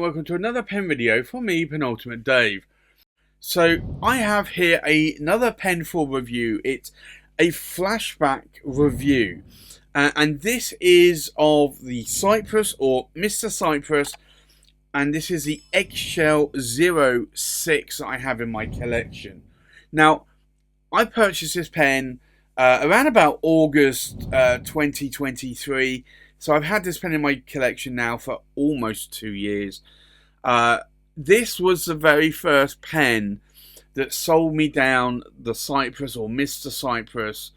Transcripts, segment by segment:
welcome to another pen video from me, Penultimate Dave. So I have here another pen for review. It's a flashback review, and this is of the Cypress or Mr. Cypress, and this is the Eggshell 06 that I have in my collection. Now, I purchased this pen around about August 2023. So I've had this pen in my collection now for almost 2 years. This was the very first pen that sold me down the Cypress or Mr. Cypress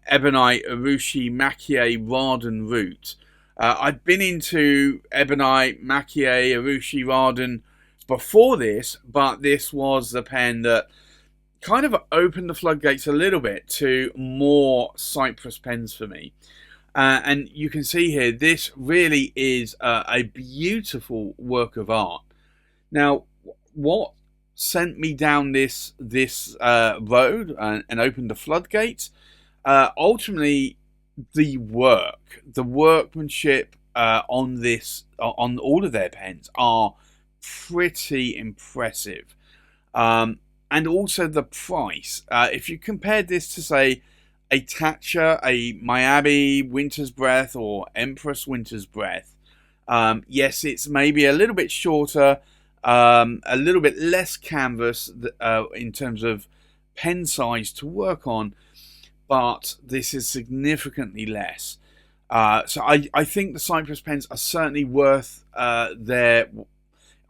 Ebonite, Urushi, Maki Raden route. I'd been into Ebonite, Maki, Urushi, Raden before this, but this was the pen that kind of opened the floodgates a little bit to more Cypress pens for me. And you can see here, this really is a beautiful work of art. Now, what sent me down this road and opened the floodgates? Ultimately, the workmanship on all of their pens are pretty impressive, and also the price. If you compared this to, say, a Thatcher, a Miami Winter's Breath, or Empress Winter's Breath, yes, it's maybe a little bit shorter, a little bit less canvas in terms of pen size to work on, but this is significantly less. So I think the Cypress pens are certainly worth their,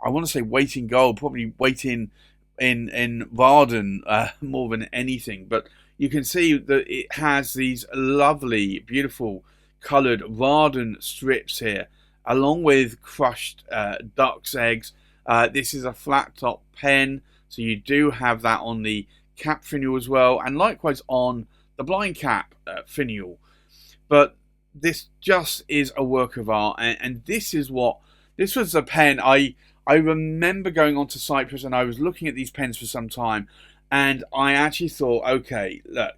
I want to say weight in gold, probably weight in Raden more than anything, but you can see that it has these lovely, beautiful coloured Raden strips here, along with crushed duck's eggs. This is a flat top pen, so you do have that on the cap finial as well, and likewise on the blind cap finial. But this just is a work of art, and this was the pen I remember going on to Cypress, and I was looking at these pens for some time. And I actually thought, okay, look,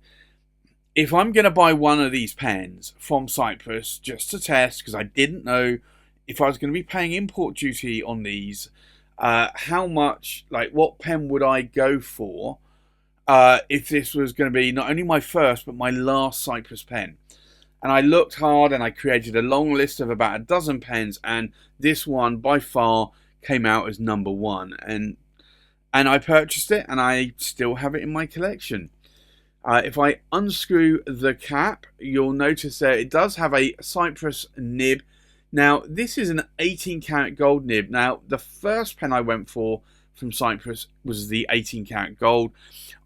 if I'm going to buy one of these pens from Cypress just to test, because I didn't know if I was going to be paying import duty on these, how much, like, what pen would I go for if this was going to be not only my first, but my last Cypress pen? And I looked hard, and I created a long list of about a dozen pens, and this one by far came out as number one. And I purchased it, and I still have it in my collection. If I unscrew the cap, you'll notice that it does have a Cypress nib. Now, this is an 18 karat gold nib. Now, the first pen I went for from Cypress was the 18 karat gold.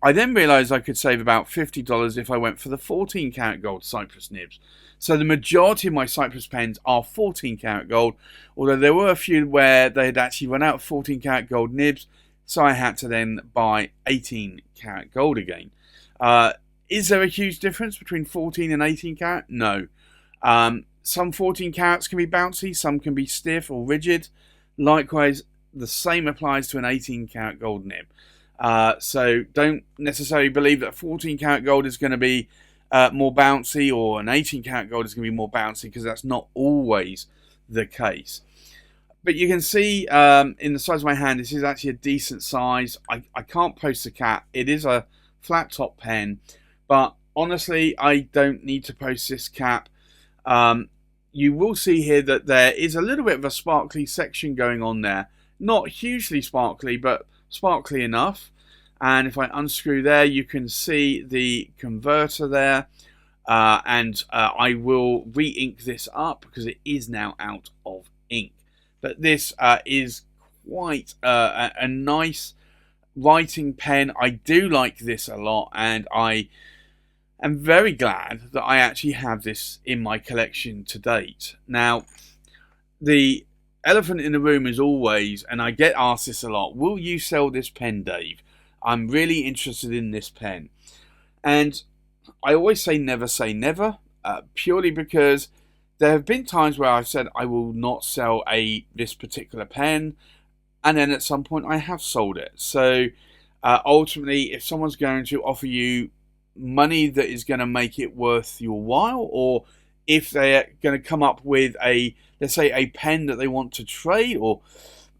I then realized I could save about $50 if I went for the 14 karat gold Cypress nibs. So the majority of my Cypress pens are 14 karat gold, although there were a few where they had actually run out of 14 karat gold nibs. So I had to then buy 18 karat gold again. Is there a huge difference between 14 and 18 karat? No. Some 14 carats can be bouncy, some can be stiff or rigid. Likewise, the same applies to an 18 karat gold nib. So don't necessarily believe that 14 karat gold is going to be more bouncy, or an 18 karat gold is going to be more bouncy, because that's not always the case. But you can see in the size of my hand, this is actually a decent size. I can't post the cap. It is a flat top pen. But honestly, I don't need to post this cap. You will see here that there is a little bit of a sparkly section going on there. Not hugely sparkly, but sparkly enough. And if I unscrew there, you can see the converter there. And I will re-ink this up because it is now out of ink. But this is quite a nice writing pen. I do like this a lot, and I am very glad that I actually have this in my collection to date. Now, the elephant in the room is always, and I get asked this a lot, will you sell this pen, Dave? I'm really interested in this pen. And I always say never, purely because there have been times where I've said I will not sell this particular pen, and then at some point I have sold it. So ultimately, if someone's going to offer you money that is going to make it worth your while, or if they're going to come up with let's say a pen that they want to trade, or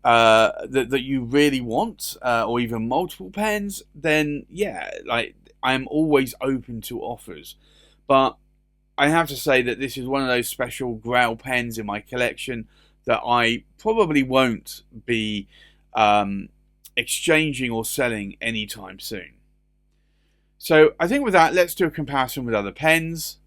that you really want, or even multiple pens, then yeah, like I'm always open to offers. But I have to say that this is one of those special Grail pens in my collection that I probably won't be exchanging or selling anytime soon. So I think with that, let's do a comparison with other pens.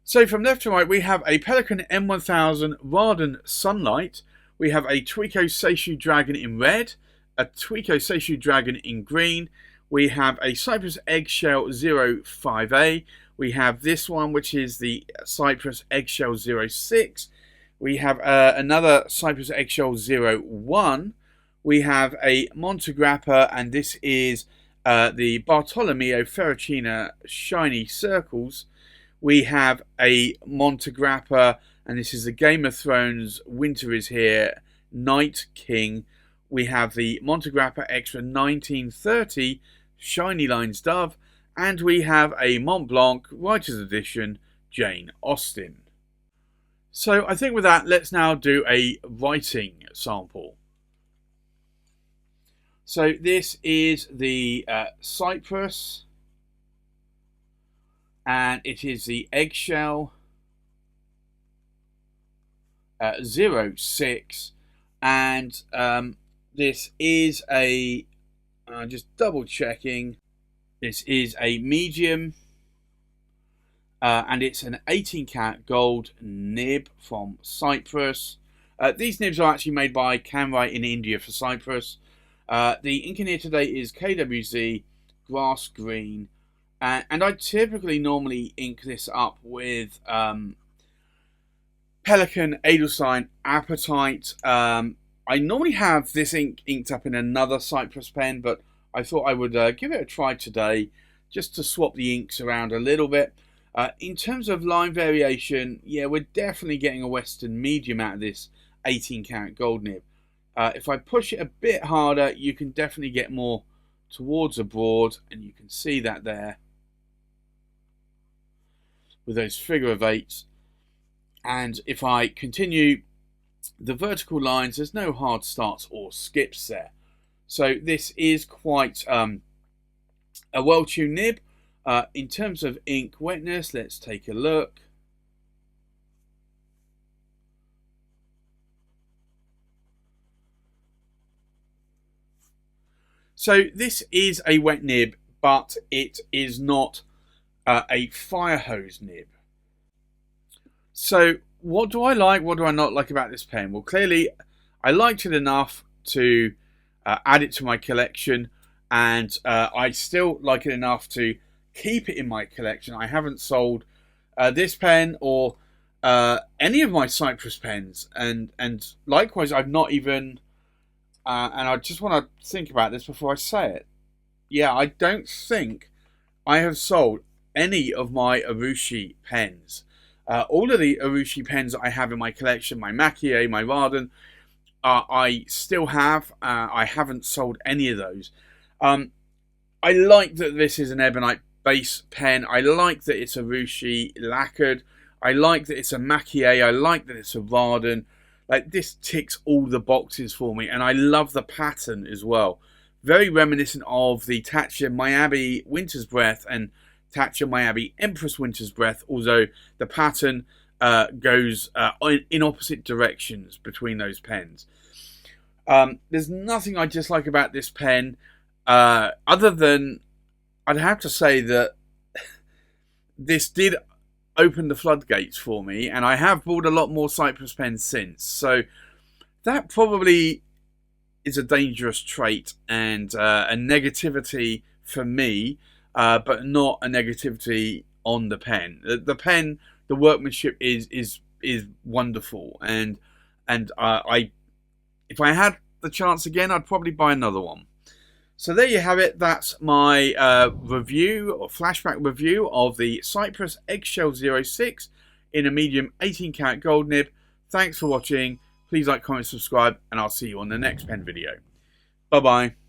So from left to right, we have a Pelikan M1000 Raden Sunlight. We have a Tweeko Seishu Dragon in red, a Tweeko Seishu Dragon in green. We have a Cypress Egshell 05A. We have this one, which is the Cypress Egshell 06. We have another Cypress Egshell 01. We have a Montegrappa, and this is the Bartolomeo Ferracina Shiny Circles. We have a Montegrappa, and this is the Game of Thrones Winter is Here Night King. We have the Montegrappa Extra 1930 Shiny Lines Dove, and we have a Mont Blanc Writer's Edition Jane Austen. So I think with that, let's now do a writing sample. So this is the Cypress, and it is the Eggshell 06, and this is a, just double checking, this is a medium, and it's an 18 karat gold nib from Cypress. These nibs are actually made by Canwright in India for Cypress. The ink in here today is KWZ Grass Green, and I typically normally ink this up with Pelikan Edelstein Apatite. I normally have this ink inked up in another Cypress pen, but I thought I would give it a try today, just to swap the inks around a little bit. In terms of line variation, yeah, we're definitely getting a Western medium out of this 18 karat gold nib. If I push it a bit harder, you can definitely get more towards a broad, and you can see that there with those figure of eights. And if I continue the vertical lines, there's no hard starts or skips there. So this is quite a well-tuned nib. In terms of ink wetness, let's take a look. So this is a wet nib, but it is not a fire hose nib. So what do I like, what do I not like about this pen? Well, clearly I liked it enough to add it to my collection, and I still like it enough to keep it in my collection. I haven't sold this pen or any of my Cypress pens, and likewise I've not even and I just want to think about this before I say it. Yeah, I don't think I have sold any of my Urushi pens. All of the Urushi pens I have in my collection, my Makie, my Raden, I still have. I haven't sold any of those. I like that this is an ebonite base pen. I like that it's Urushi lacquered. I like that it's a Makie. I like that it's a Raden. Like, this ticks all the boxes for me, and I love the pattern as well. Very reminiscent of the Tatcha Miyabi Winter's Breath and Tatcha Miyabi Empress Winter's Breath, although the pattern goes in opposite directions between those pens. There's nothing I dislike about this pen, other than I'd have to say that this did open the floodgates for me, and I have bought a lot more Cypress pens since, so that probably is a dangerous trait and a negativity for me, but not a negativity on the pen. The pen, the workmanship is wonderful, and I if I had the chance again, I'd probably buy another one. So there you have it. That's my review or flashback review of the Cypress Egshell 06 in a medium 18 karat gold nib. Thanks for watching. Please like, comment, subscribe, and I'll see you on the next pen video. Bye bye.